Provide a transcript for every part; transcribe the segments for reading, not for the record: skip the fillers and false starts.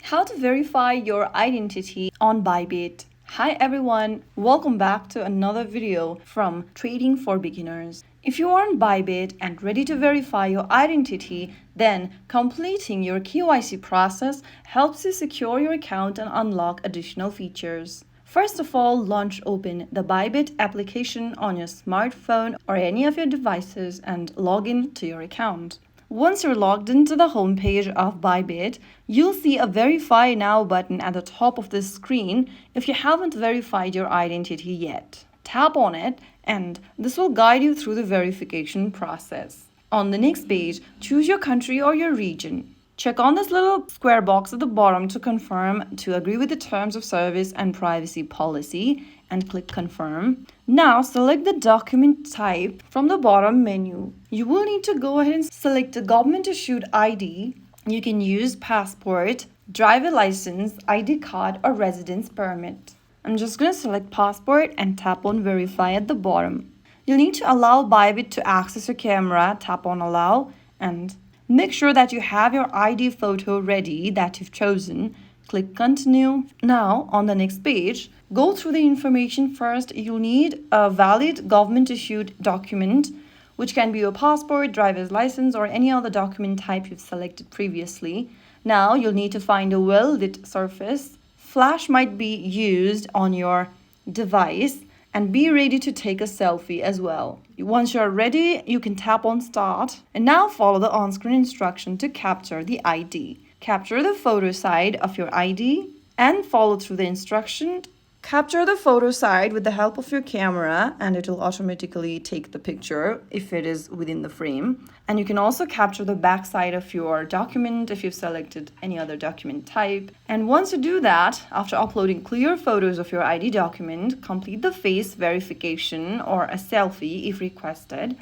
How to verify your identity on Bybit. Hi everyone, welcome back to another video from Trading for Beginners. If you are on Bybit and ready to verify your identity, then completing your KYC process helps you secure your account and unlock additional features. First of all, open the Bybit application on your smartphone or any of your devices and log in to your account. Once you're logged into the homepage of Bybit, you'll see a Verify Now button at the top of the screen if you haven't verified your identity yet. Tap on it and this will guide you through the verification process. On the next page, choose your country or your region. Check on this little square box at the bottom to confirm to agree with the terms of service and privacy policy and click confirm. Now select the document type from the bottom menu. You will need to go ahead and select a government issued ID. You can use passport, driver license, ID card or residence permit. I'm just going to select passport and tap on verify at the bottom. You'll need to allow Bybit to access your camera, tap on allow and make sure that you have your ID photo ready that you've chosen. Click continue. Now on the next page, go through the information first. You'll need a valid government issued document, which can be your passport, driver's license, or any other document type you've selected previously. Now you'll need to find a well-lit surface. Flash might be used on your device and be ready to take a selfie as well. Once you're ready, you can tap on start and now follow the on-screen instruction to capture the ID. Capture the photo side of your ID and follow through the instruction. Capture the photo side with the help of your camera and it will automatically take the picture if it is within the frame. And you can also capture the back side of your document if you've selected any other document type. And once you do that, after uploading clear photos of your ID document, complete the face verification or a selfie if requested,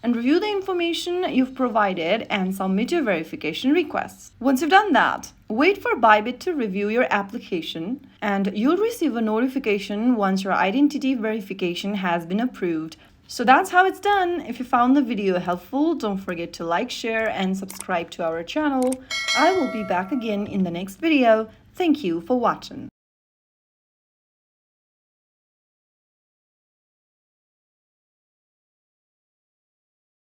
and review the information you've provided and submit your verification requests. Once you've done that, wait for Bybit to review your application and you'll receive a notification once your identity verification has been approved. So that's how it's done. If you found the video helpful, don't forget to like, share, and subscribe to our channel. I will be back again in the next video. Thank you for watching.